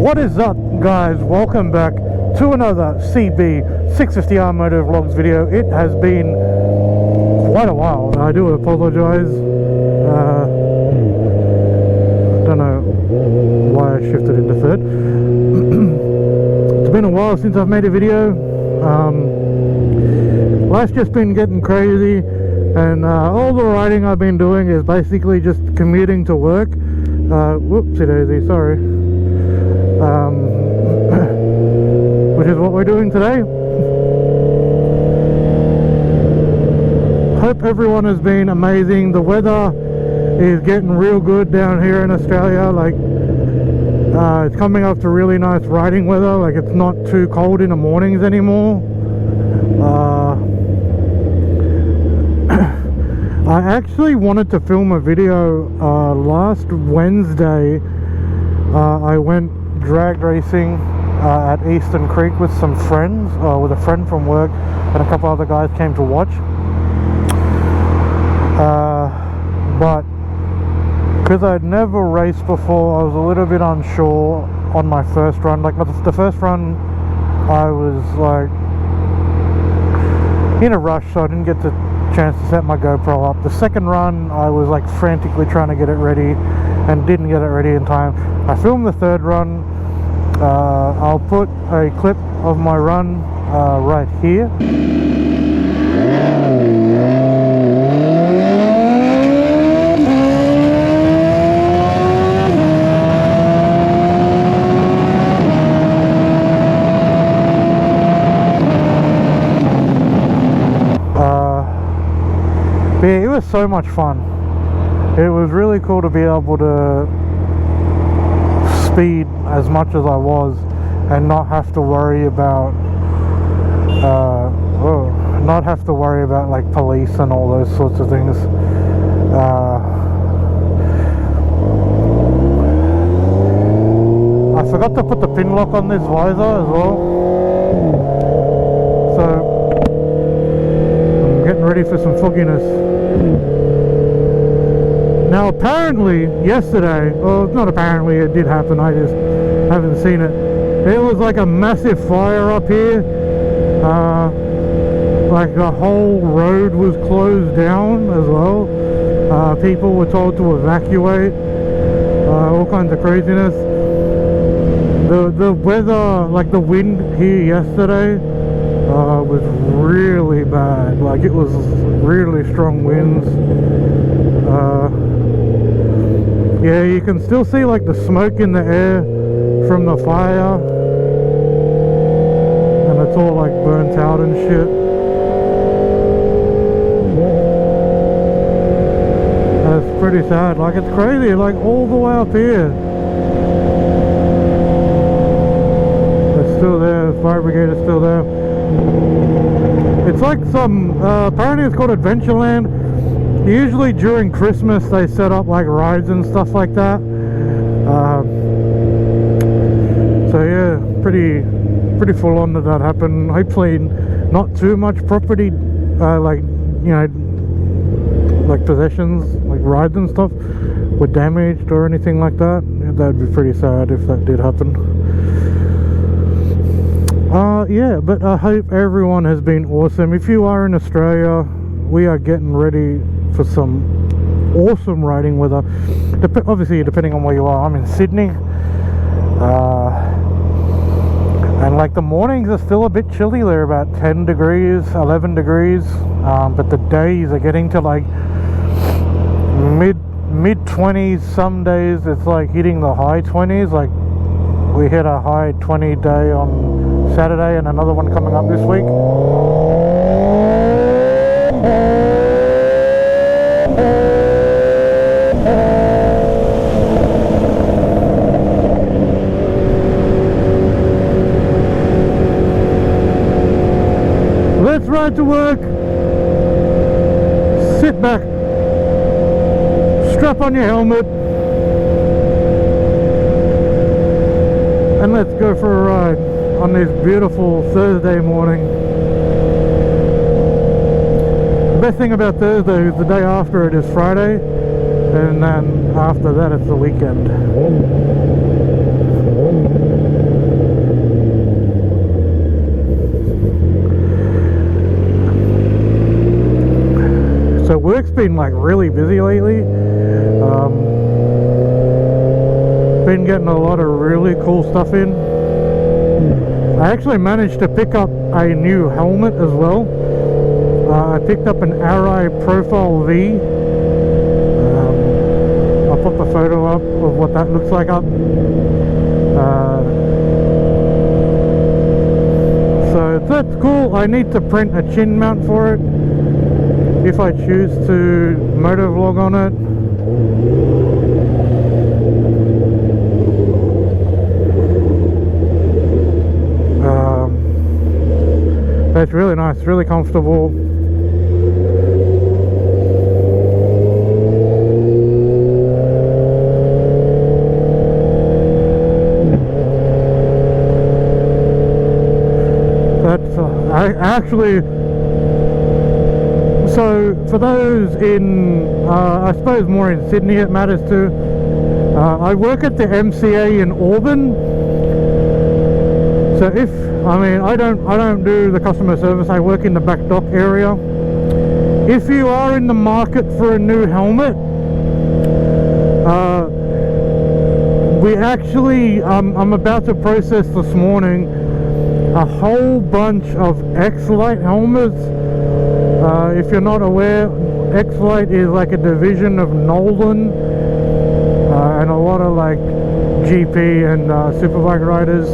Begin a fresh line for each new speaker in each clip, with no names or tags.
What is up, guys? Welcome back to another CB650R motovlogs video. It has been quite a while. I do apologize. Don't know why I shifted into third. It's been a while since I've made a video. Life's just been getting crazy, and all the riding I've been doing is basically just commuting to work. Whoopsie daisy, sorry. Which is what we're doing today. Hope everyone has been amazing. The weather is getting real good down here in Australia. Like, it's coming up to really nice riding weather. Like, it's not too cold in the mornings anymore. I actually wanted to film a video last Wednesday. I went drag racing at Eastern Creek with some friends, with a friend from work, and a couple other guys came to watch. But because I'd never raced before, I was a little bit unsure on my first run. Like, the first run, I was like in a rush, so I didn't get the chance to set my GoPro up. The second run, I was like frantically trying to get it ready and didn't get it ready in time. I filmed the third run. I'll put a clip of my run right here. But yeah, it was so much fun. It was really cool to be able to speed as much as I was and not have to worry about like police and all those sorts of things. I forgot to put the pin lock on this visor as well, so I'm getting ready for some fogginess. Now apparently yesterday, well, not apparently, it did happen, I just haven't seen it. There was like a massive fire up here. Like the whole road was closed down as well. People were told to evacuate. All kinds of craziness. The weather, like the wind here yesterday, was really bad. Like, it was really strong winds. Yeah, you can still see like the smoke in the air from the fire, and it's all like burnt out and shit. That's pretty sad. Like, it's crazy, like all the way up here. It's still there. The fire brigade is still there. It's like some apparently it's called Adventureland. Usually during Christmas they set up like rides and stuff like that. So yeah, pretty full on that happened. Hopefully not too much property, like, you know, like possessions, like rides and stuff, were damaged or anything like that. Yeah, that'd be pretty sad if that did happen. Yeah, but I hope everyone has been awesome. If you are in Australia, we are getting ready for some awesome riding weather. Obviously, depending on where you are. I'm in Sydney, and like the mornings are still a bit chilly. They're about 10 degrees, 11 degrees, but the days are getting to like mid 20s. Some days it's like hitting the high 20s. Like, we hit a high 20 day on Saturday and another one coming up this week. Let's ride to work. Sit back, strap on your helmet, and let's go for a ride on this beautiful Thursday morning. The best thing about Thursday is the day after it is Friday, and then after that it's the weekend. work's been like really busy lately. Been getting a lot of really cool stuff in. I actually managed to pick up a new helmet as well. I picked up an Rjays Profile V. I'll put the photo up of what that looks like up. So that's cool. I need to print a chin mount for it if I choose to motovlog on it. It's really nice, really comfortable. I actually, so for those in, I suppose more in Sydney it matters too, I work at the MCA in Auburn. So if, I mean, I don't do the customer service, I work in the back dock area. If you are in the market for a new helmet, we actually, I'm about to process this morning a whole bunch of X-Lite helmets. If you're not aware, X-Lite is like a division of Nolan, and a lot of like GP and superbike riders.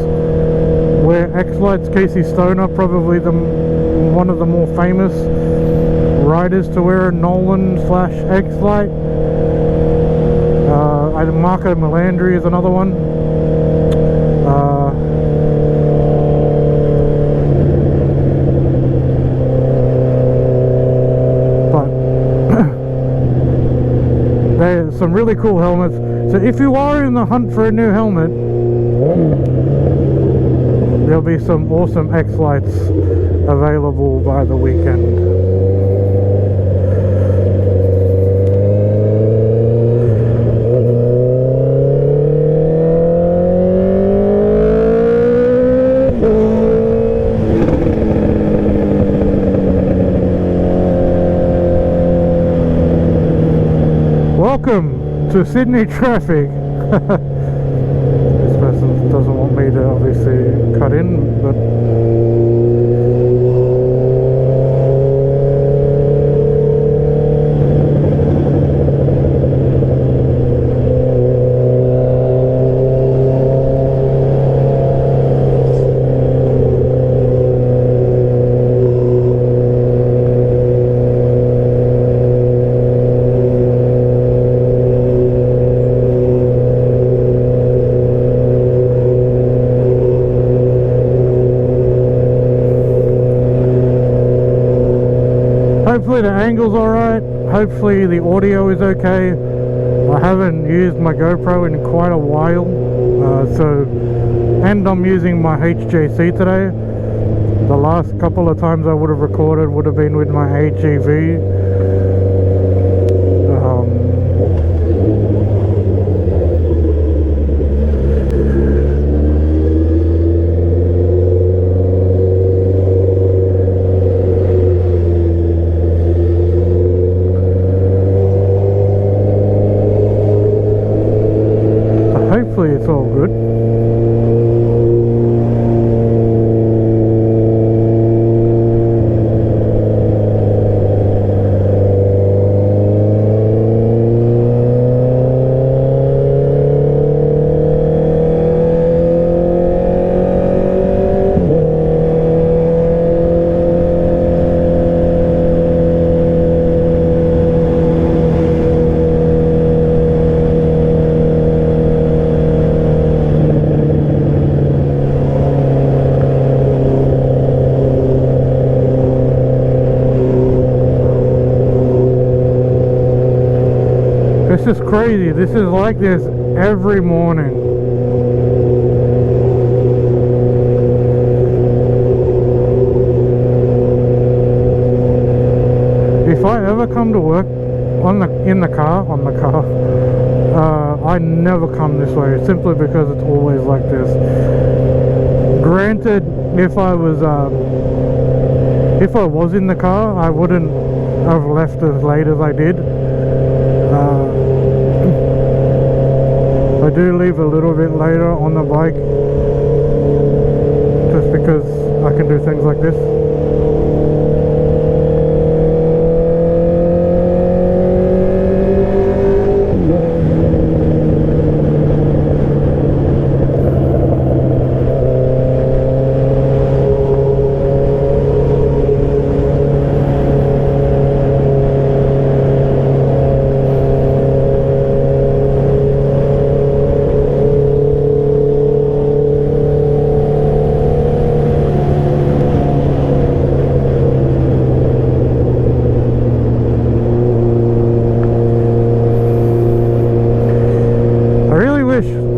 Where X-Lite's Casey Stoner, probably one of the more famous riders to wear a Nolan / X-Lite. Marco Melandri is another one. There's some really cool helmets. So if you are in the hunt for a new helmet, there'll be some awesome X-Lites available by the weekend. Welcome to Sydney traffic. This person doesn't want me to obviously cut in, but hopefully the angle's alright, hopefully the audio is okay. I haven't used my GoPro in quite a while, and I'm using my HJC today. The last couple of times I would have recorded would have been with my HEV. Hopefully it's all good. This is crazy. This is like this every morning. If I ever come to work in the car, I never come this way simply because it's always like this. Granted, if I was in the car, I wouldn't I've left as late as I did. I do leave a little bit later on the bike just because I can do things like this.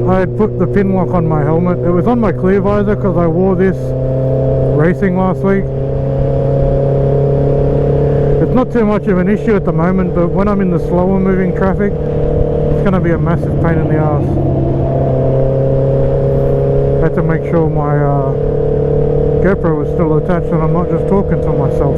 I put the pin lock on my helmet. It was on my clear visor because I wore this racing last week. It's not too much of an issue at the moment, but when I'm in the slower moving traffic, it's going to be a massive pain in the ass. I had to make sure my GoPro was still attached and I'm not just talking to myself.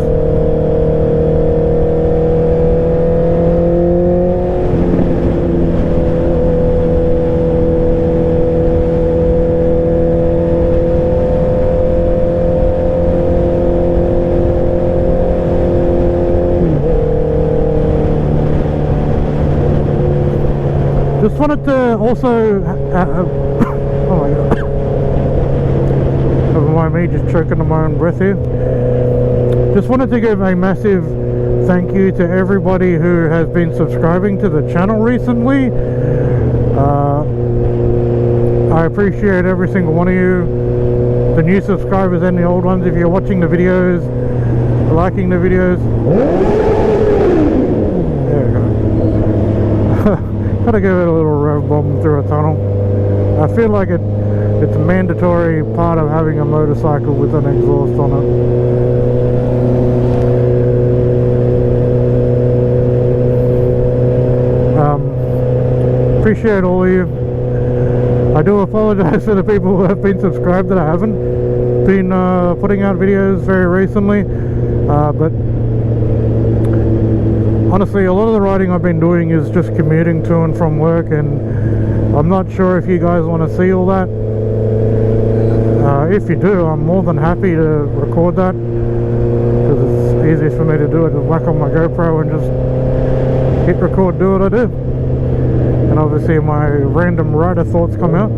Just wanted to also, oh my god, never mind me just choking on my own breath here. Just wanted to give a massive thank you to everybody who has been subscribing to the channel recently. I appreciate every single one of you, the new subscribers and the old ones. If you're watching the videos, liking the videos, there we go. Gotta give it a little rev bomb through a tunnel. I feel like it's a mandatory part of having a motorcycle with an exhaust on it. Appreciate all of you. I do apologize to the people who have been subscribed that I haven't been putting out videos very recently, but honestly, a lot of the riding I've been doing is just commuting to and from work, and I'm not sure if you guys want to see all that. If you do, I'm more than happy to record that, because it's easiest for me to do it, just whack on my GoPro and just hit record, do what I do. And obviously my random rider thoughts come out.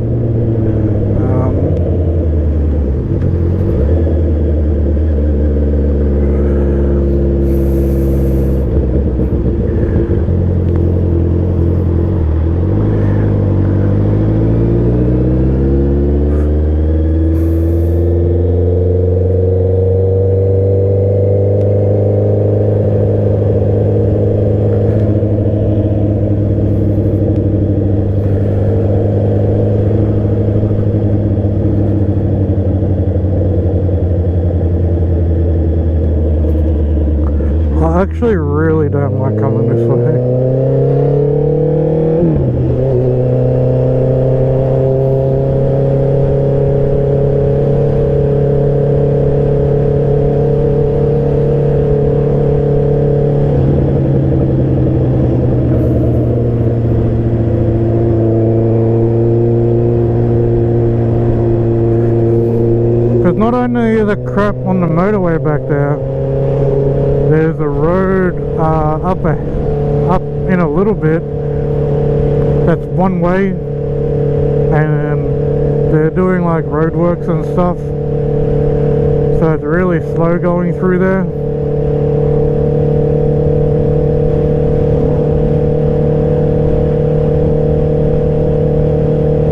I actually really don't like coming this way. Because not only is the crap on the motorway back there, there's a road up in a little bit that's one way, and they're doing like roadworks and stuff, so it's really slow going through there.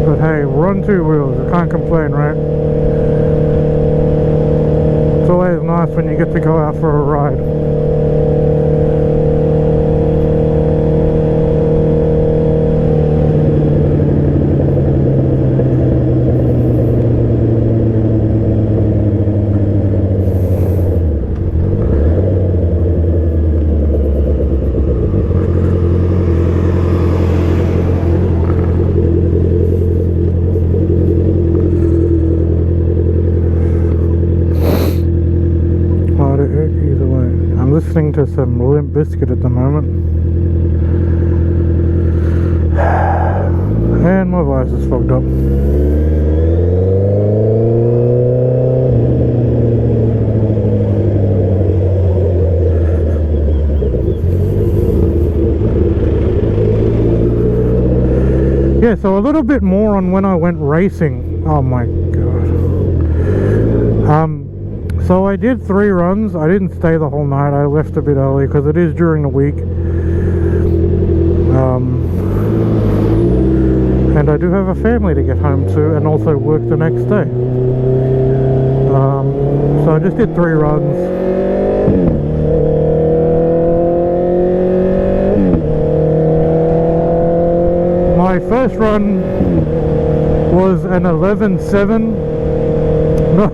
But hey, we're on two wheels, I can't complain, right? It's always nice when you get to go out for a ride. listening to some Limp Bizkit at the moment. And my voice is fogged up. Yeah, so a little bit more on when I went racing. Oh my god. So I did 3 runs. I didn't stay the whole night. I left a bit early because it is during the week. And I do have a family to get home to and also work the next day. So I just did 3 runs. My first run was an 11.7. No.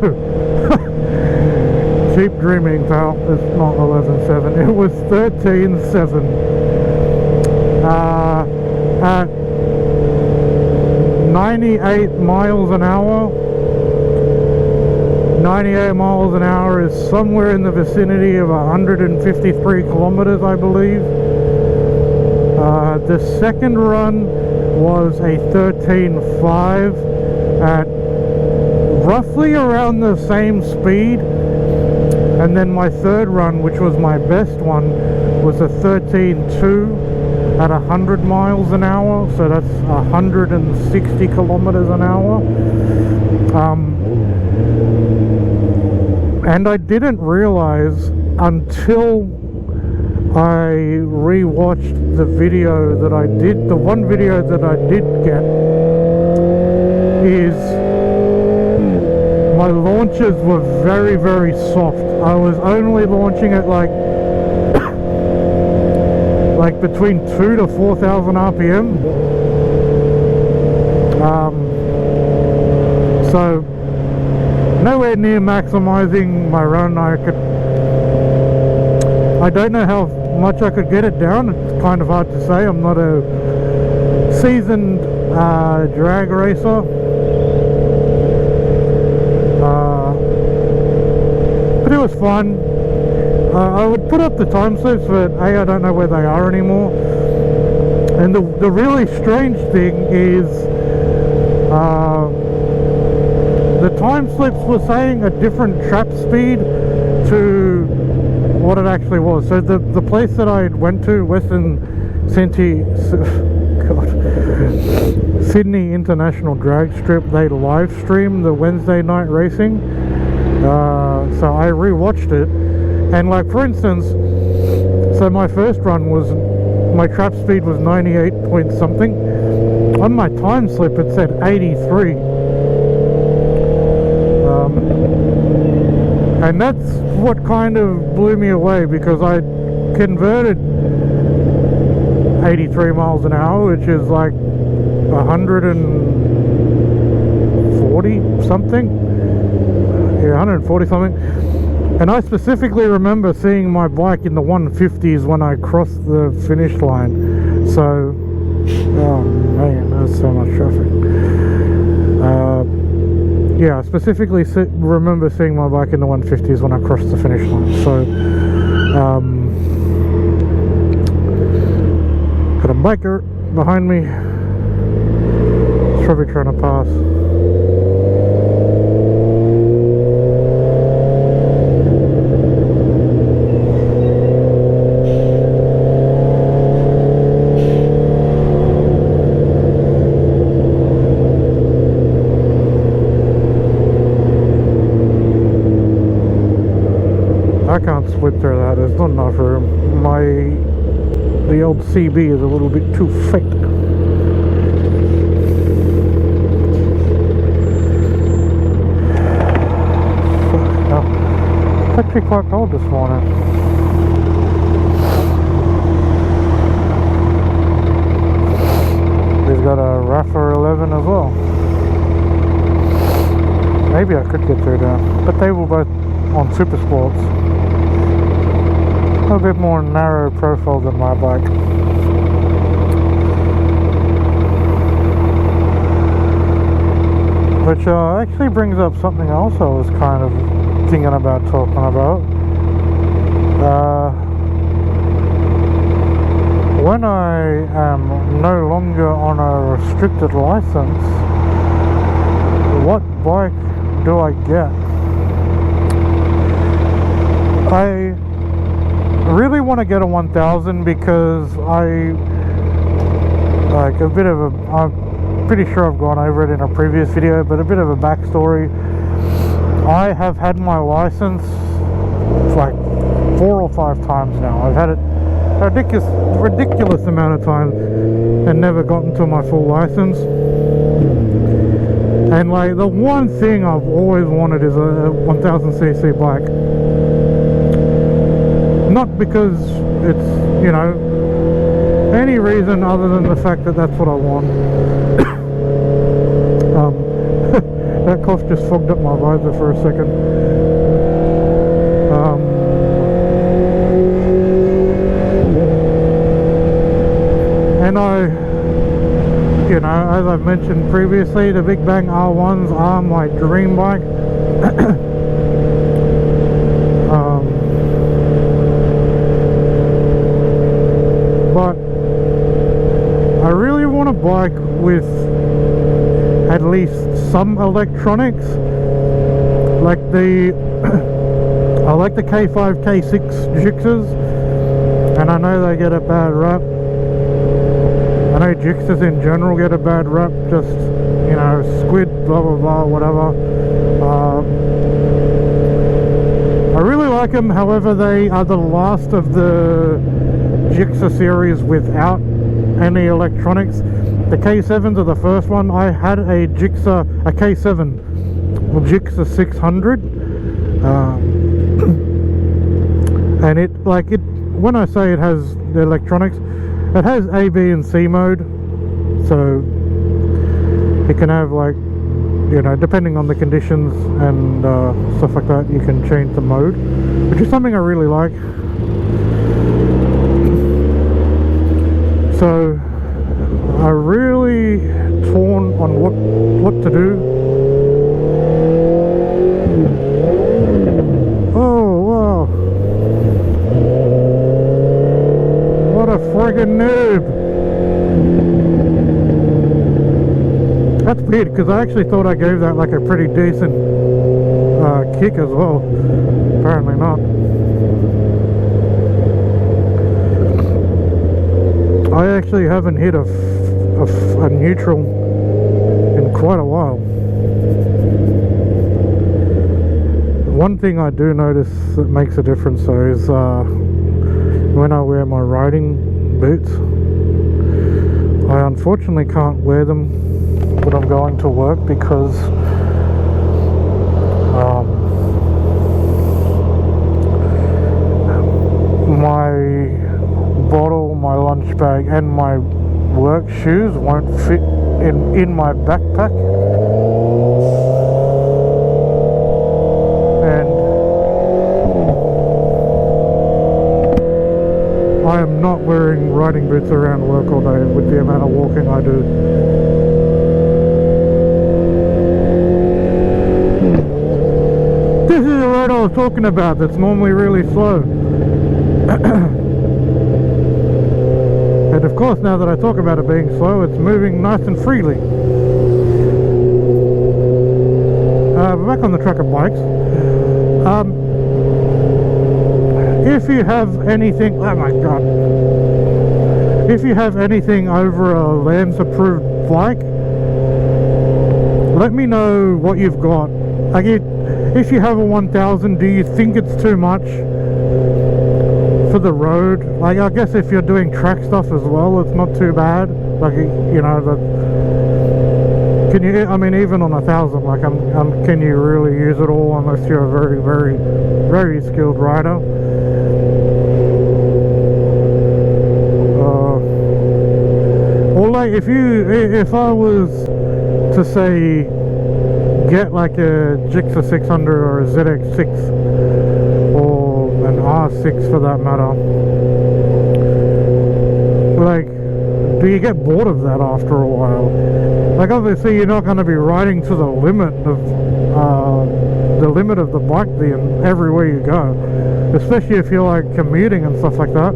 Cheap dreaming, pal. It's not 11.7. It was 13.7. At 98 miles an hour. 98 miles an hour is somewhere in the vicinity of 153 kilometers, I believe. The second run was a 13.5 at roughly around the same speed. And then my third run, which was my best one, was a 13.2 at 100 miles an hour, so that's 160 kilometers an hour. And I didn't realize until I rewatched the video that I did, the one video that I did get, is my launches were very, very soft. I was only launching at like between 2,000 to 4,000 RPM. So nowhere near maximizing my run. I don't know how much I could get it down. It's kind of hard to say. I'm not a seasoned drag racer. But it was fun. I would put up the time slips, but I don't know where they are anymore. And the really strange thing is the time slips were saying a different trap speed to what it actually was. So the place that I went to, Sydney International Drag Strip, they live streamed the Wednesday night racing. So I rewatched it, and like for instance, so my first run was, my trap speed was 98 point something. On my time slip it said 83. And that's what kind of blew me away, because I converted 83 miles an hour, which is like 140 something. Yeah, 140 something. And I specifically remember seeing my bike in the 150s when I crossed the finish line. So, oh man, that's so much traffic. Yeah, I specifically remember seeing my bike in the 150s when I crossed the finish line. So, got a biker behind me. He's probably trying to pass. I can't split through that, there's not enough room. The old CB is a little bit too thick. It's actually quite cold this morning. He's got a RPHA 11 as well. Maybe I could get through there, but they were both on Super Sports. A bit more narrow profile than my bike. Which actually brings up something else I was kind of thinking about talking about. when I am no longer on a restricted license, what bike do I get? I really want to get a 1000 because I'm pretty sure I've gone over it in a previous video, but a bit of a backstory. I have had my license like 4 or 5 times now. I've had it a ridiculous amount of time and never gotten to my full license. And like the one thing I've always wanted is a 1000cc bike. Not because it's, you know, any reason other than the fact that that's what I want. That cough just fogged up my visor for a second. And you know, as I've mentioned previously, the Big Bang R1s are my dream bike. But I really want a bike with at least some electronics, like the I like the K5, K6 Gixxers, and I know they get a bad rap. I know Gixxers in general get a bad rap, just, you know, squid, blah blah blah, whatever. I really like them, however they are the last of the Gixxer series without any electronics. The K7s are the first one. I had a Gixxer, a K7, well, Gixxer 600, and it, like it, when I say it has the electronics, it has A, B and C mode, so it can have, like, you know, depending on the conditions and stuff like that, you can change the mode, which is something I really like. So I'm really torn on what to do. Oh wow, what a friggin' noob. That's weird, because I actually thought I gave that like a pretty decent kick as well. Apparently not. I actually haven't hit a neutral in quite a while. One thing I do notice that makes a difference though is when I wear my riding boots. I unfortunately can't wear them when I'm going to work because my bottle, my lunch bag and my work shoes won't fit in my backpack, and I am not wearing riding boots around work all day with the amount of walking I do. This is the road I was talking about that's normally really slow. And of course, now that I talk about it being slow, it's moving nice and freely. Back on the track of bikes. If you have anything, oh my god, if you have anything over a LAMS approved bike, let me know what you've got. Like, if you have a 1000, do you think it's too much for the road? Like, I guess if you're doing track stuff as well, it's not too bad. Like, you know, can you, I mean, even on 1000, like, can you really use it all unless you're a very, very, very skilled rider? Or like, if I was to say get like a Gixxer 600 or a ZX6 or an R6 for that matter, like, do you get bored of that after a while? Like, obviously you're not going to be riding to the limit of the bike then everywhere you go. especially if you're like commuting and stuff like that.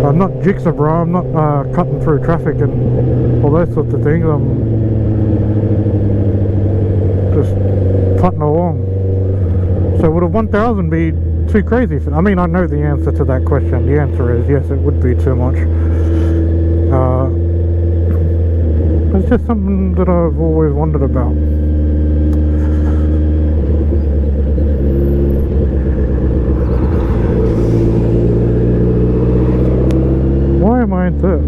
I'm not jigsaw, bro. I'm not cutting through traffic and all those sorts of things. I'm just putting along. So would a 1000 be too crazy? I mean, I know the answer to that question. The answer is yes, it would be too much. It's just something that I've always wondered about. Why am I in third?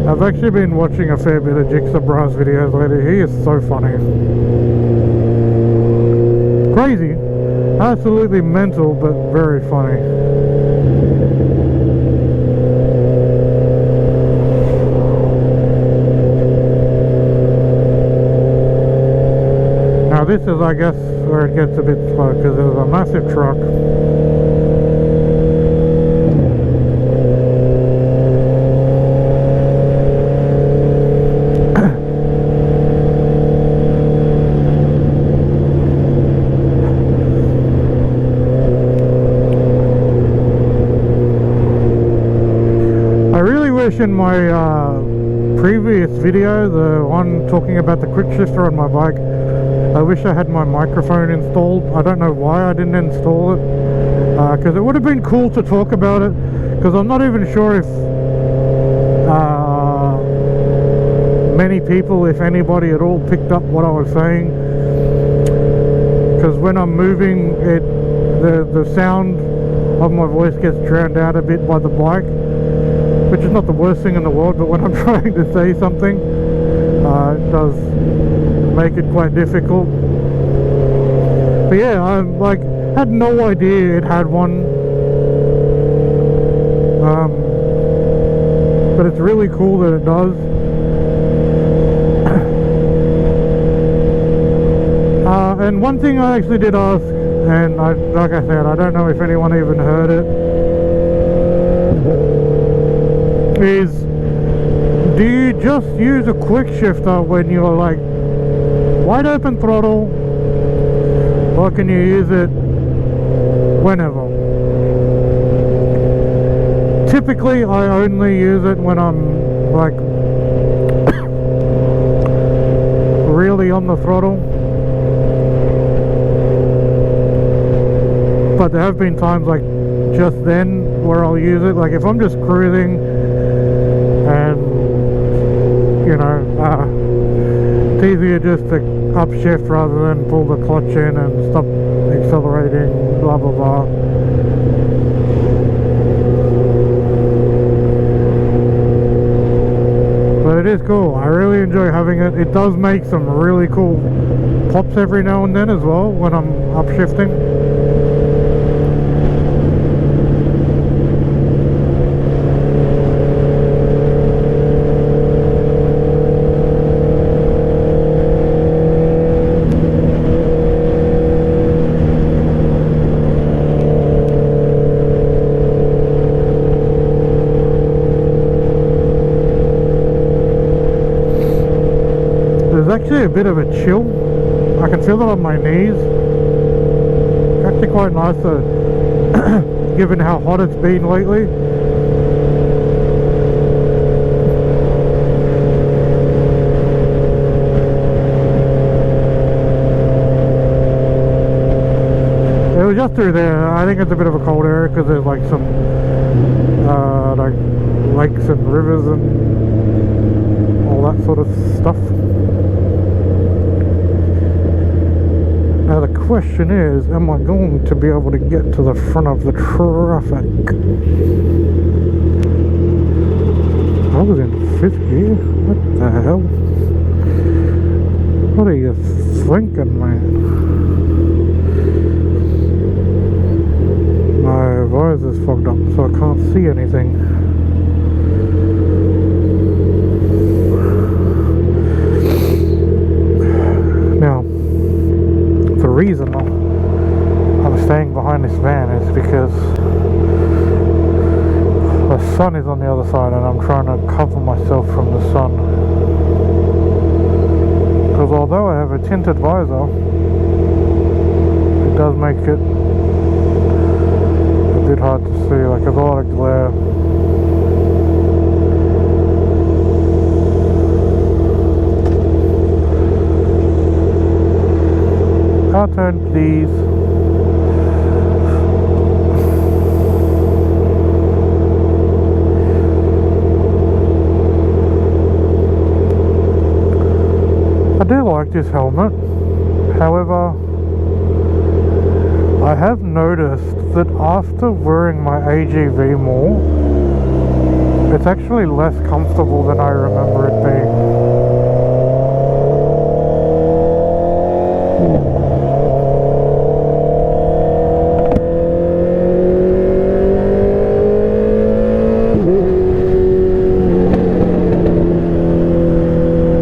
I've actually been watching a fair bit of Jigsaw Bra's videos lately. He is so funny. Crazy. Absolutely mental, but very funny. Now this is, I guess, where it gets a bit slow, because there's a massive truck. In my previous video, the one talking about the quick shifter on my bike, I wish I had my microphone installed. I don't know why I didn't install it, because it would have been cool to talk about it, because I'm not even sure if many people, if anybody at all, picked up what I was saying, because when I'm moving, the sound of my voice gets drowned out a bit by the bike, which is not the worst thing in the world, but when I'm trying to say something, it does make it quite difficult. But yeah, I had no idea it had one, but it's really cool that it does. And one thing I actually did ask, and like I said, I don't know if anyone even heard it, is, do you just use a quick shifter when you're like wide open throttle, or can you use it whenever? Typically I only use it when I'm like really on the throttle, but there have been times like just then where I'll use it, like if I'm just cruising and you know, it's easier just to upshift rather than pull the clutch in and stop accelerating, blah blah blah. But it is cool. I really enjoy having it. It does make some really cool pops every now and then as well when I'm upshifting. Actually a bit of a chill. I can feel it on my knees. Actually quite nice, given how hot it's been lately. It was just through there. I think it's a bit of a cold area because there's like some like lakes and rivers and all that sort of stuff. Now the question is, am I going to be able to get to the front of the traffic? I was in 5th gear? What the hell? What are you thinking, man? My visor's fogged up, so I can't see anything. The reason I'm staying behind this van is because, The sun is on the other side and I'm trying to cover myself from the sun. Because although I have a tinted visor, it does make it a bit hard to see, like there's a lot of glare. Our turn, please. I do like this helmet, however, I have noticed that after wearing my AGV more, it's actually less comfortable than I remember it being.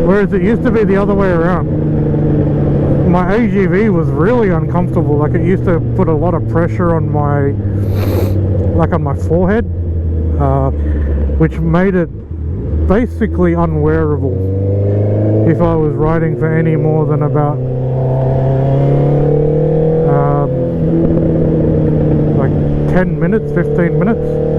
Whereas it used to be the other way around. My AGV was really uncomfortable, like it used to put a lot of pressure on my, like on my forehead, which made it basically unwearable if I was riding for any more than about like 10 minutes, 15 minutes.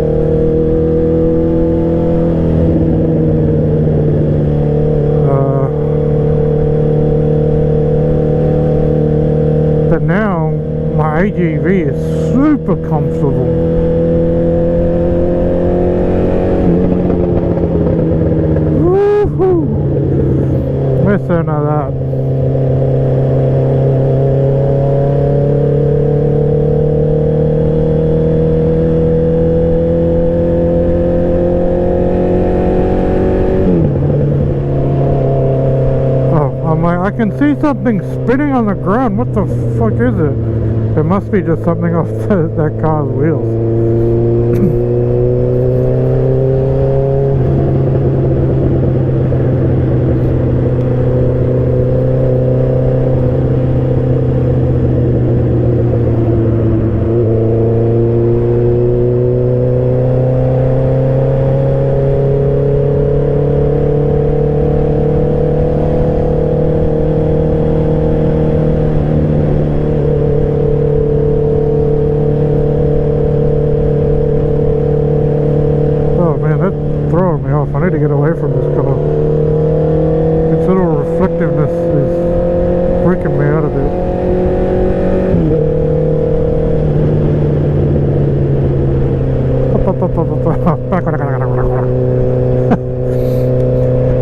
But now my AGV is super comfortable. Woohoo! Listen to that. I can see something spinning on the ground. What the fuck is it? It must be just something off that car's wheels. I need to get away from this car. Its little reflectiveness is freaking me out a bit.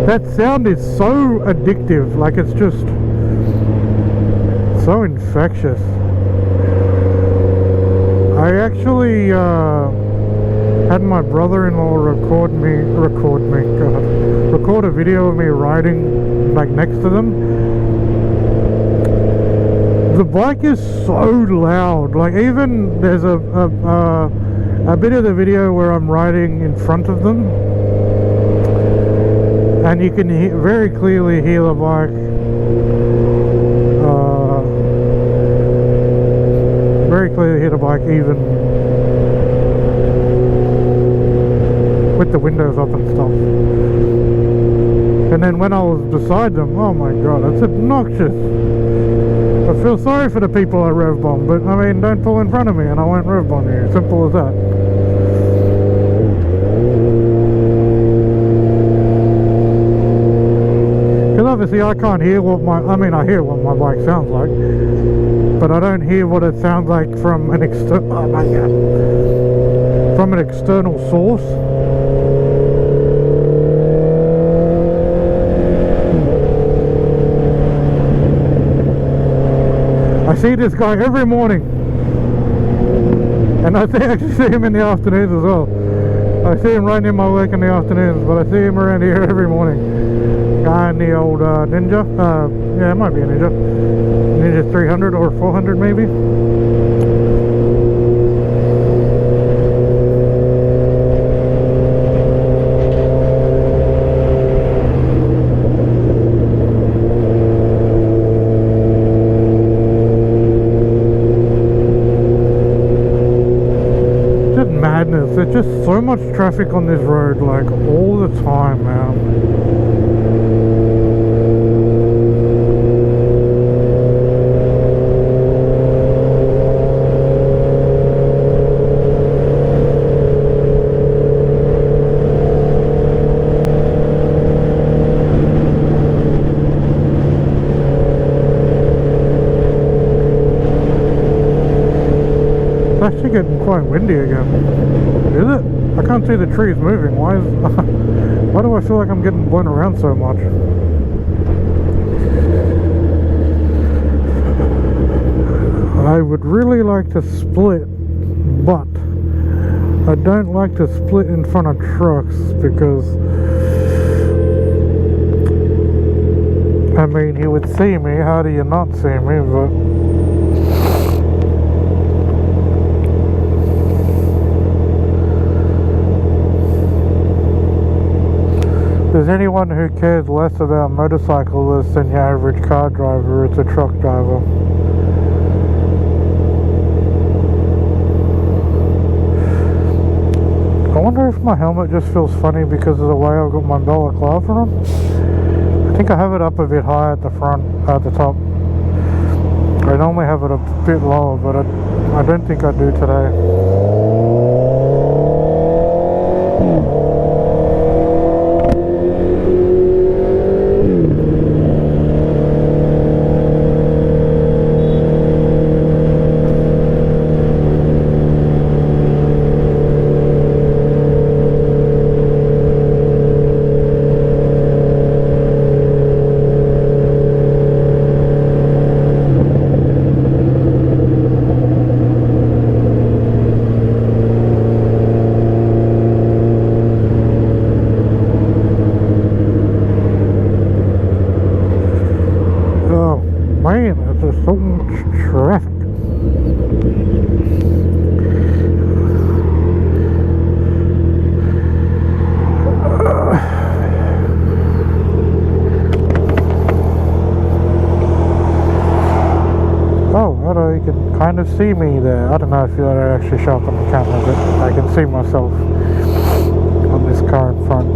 That sound is so addictive, like it's just so infectious. I actually had my brother-in-law record a video of me riding like next to them. The bike is so loud, like even there's a bit of the video where I'm riding in front of them and you can very clearly hear the bike even with the windows up and stuff. And then when I was beside them, oh my god, it's obnoxious. I feel sorry for the people I rev bomb, but I mean, don't pull in front of me and I won't rev bomb you. Simple as that. Because obviously I can't hear what I hear what my bike sounds like, but I don't hear what it sounds like from an from an external source. I see this guy every morning, and I actually see him in the afternoons as well. I see him right near my work in the afternoons, but I see him around here every morning. Guy in the old Ninja, yeah, it might be a Ninja 300 or 400 maybe. goodness, there's just so much traffic on this road, like all the time, man. It's actually getting quite windy again. Is it? I can't see the trees moving. Why do I feel like I'm getting blown around so much? I would really like to split, but I don't like to split in front of trucks because, I mean, he would see me. How do you not see me? But if there's anyone who cares less about motorcyclists than your average car driver, it's a truck driver. I wonder if my helmet just feels funny because of the way I've got my balaclava on. I think I have it up a bit high at the front, at the top. I normally have it a bit lower, but I don't think I do today. Man, there's so much traffic. Oh, hello, you can kind of see me there. I don't know if you're actually show up on the camera, but I can see myself on this car in front.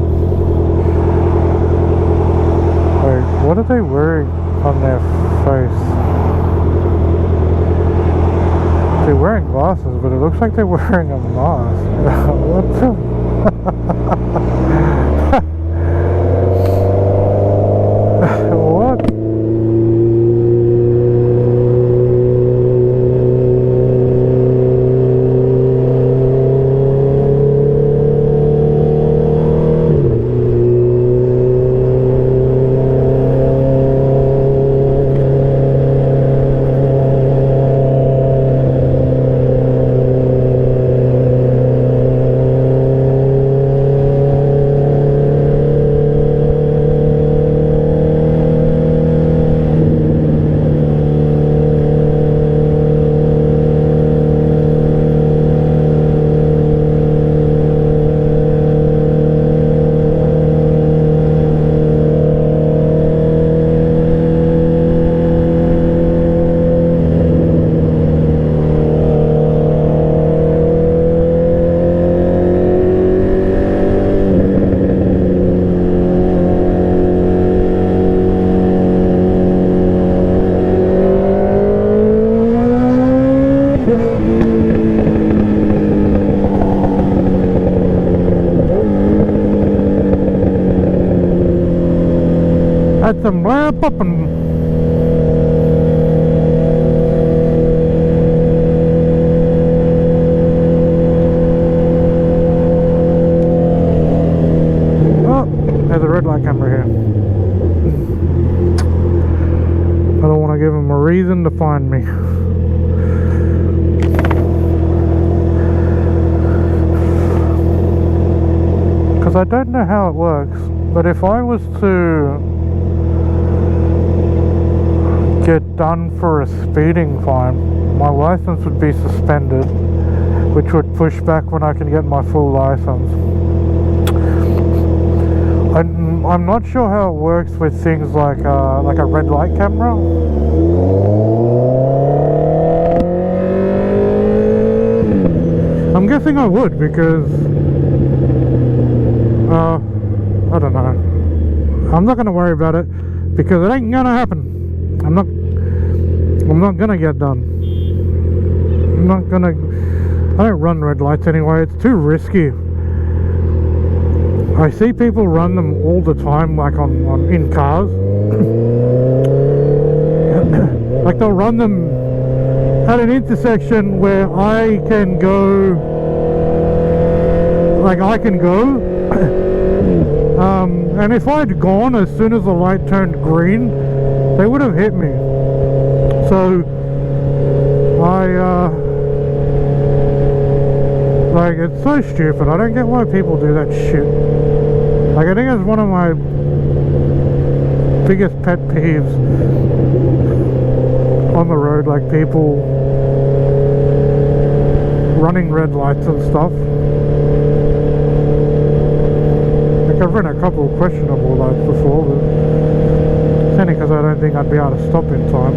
Wait, what are they wearing on their face? They're wearing glasses, but it looks like they're wearing a mask. What the? What? Had some wrap up and oh, there's a red light camera here. I don't want to give him a reason to find me. Because I don't know how it works, but if I was to get done for a speeding fine, my license would be suspended, which would push back when I can get my full license. I'm not sure how it works with things like a red light camera. I'm guessing I would, because I don't know. I'm not gonna worry about it because it ain't gonna happen. I'm not gonna get done. I don't run red lights anyway. It's too risky. I see people run them all the time, like in cars. Like they'll run them at an intersection where I can go. And if I'd gone as soon as the light turned green, they would have hit me. So like, it's so stupid. I don't get why people do that shit. Like, I think it's one of my biggest pet peeves on the road, like people running red lights and stuff. Like, I've run a couple of questionable lights before, but it's only because I don't think I'd be able to stop in time.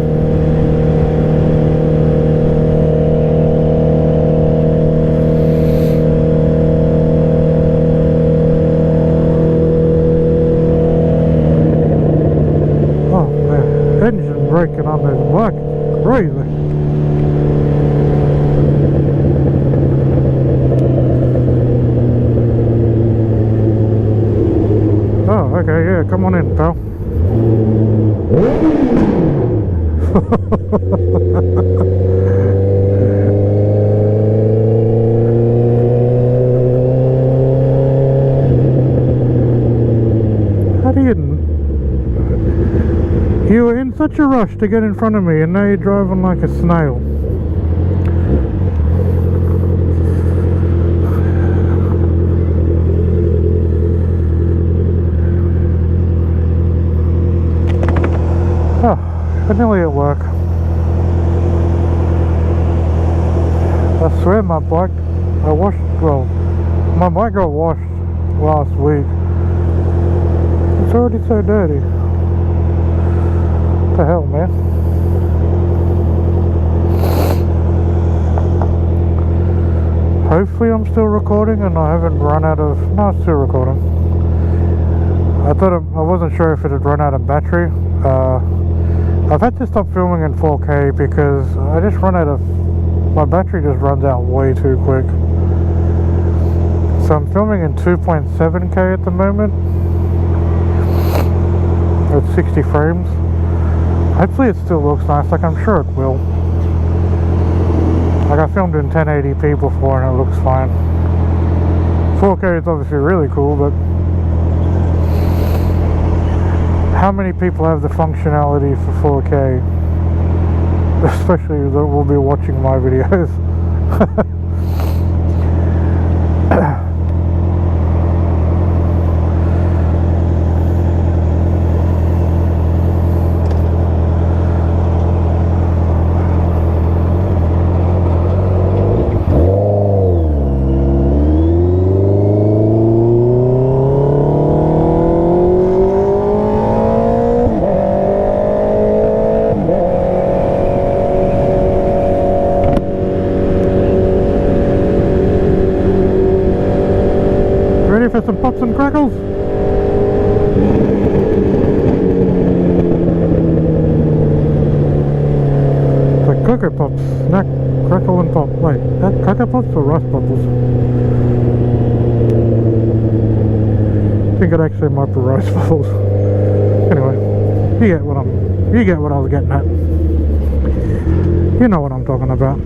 Engine braking on this bike is crazy. Oh, okay, yeah, come on in, pal. How do you... You were in such a rush to get in front of me, and now you're driving like a snail. Oh, I'm nearly at work. I swear my bike, my bike got washed last week. It's already so dirty. What the hell, man? Hopefully I'm still recording and I haven't run out of... No, it's still recording. I wasn't sure if it had run out of battery. I've had to stop filming in 4K because I just run out of... My battery just runs out way too quick. So I'm filming in 2.7K at the moment. At 60 frames. Hopefully it still looks nice, like I'm sure it will. Like I filmed in 1080p before and it looks fine. 4K is obviously really cool, but how many people have the functionality for 4K? Especially that will be watching my videos. For some pops and crackles. The Cocoa Pops, snack, crackle and pop. Wait, that Cocoa Pops or rice bubbles? I think it actually might be rice bubbles. Anyway, you get what I was getting at. You know what I'm talking about.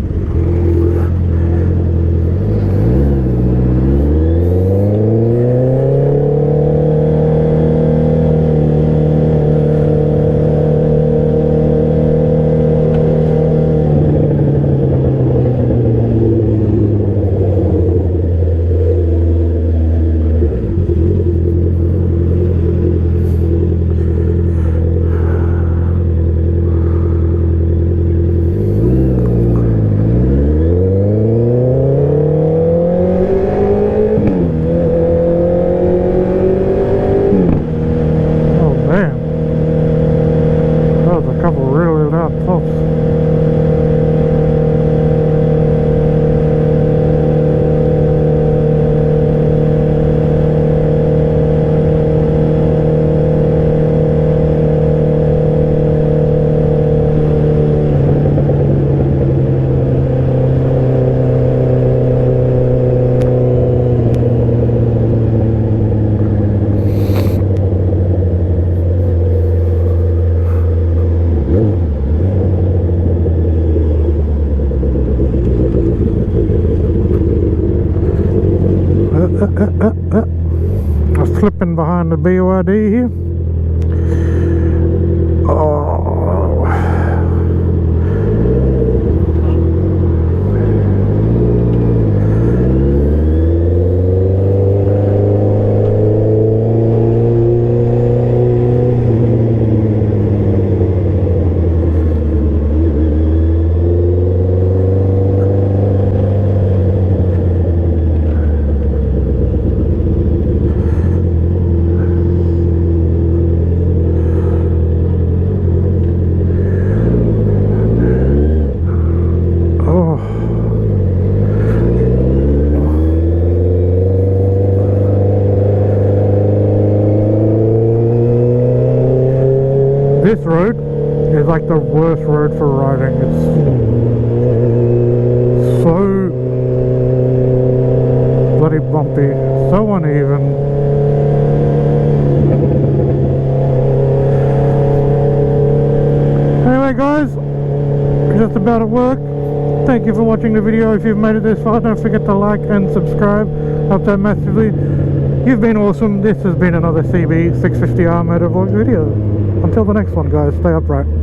slipping behind the BYD here. Oh. This road is like the worst road for riding. It's so bloody bumpy, so uneven. Anyway guys, just about at work. Thank you for watching the video. If you've made it this far, don't forget to like and subscribe. Helps out massively. You've been awesome. This has been another CB650R motovlog video. Until the next one guys, stay upright.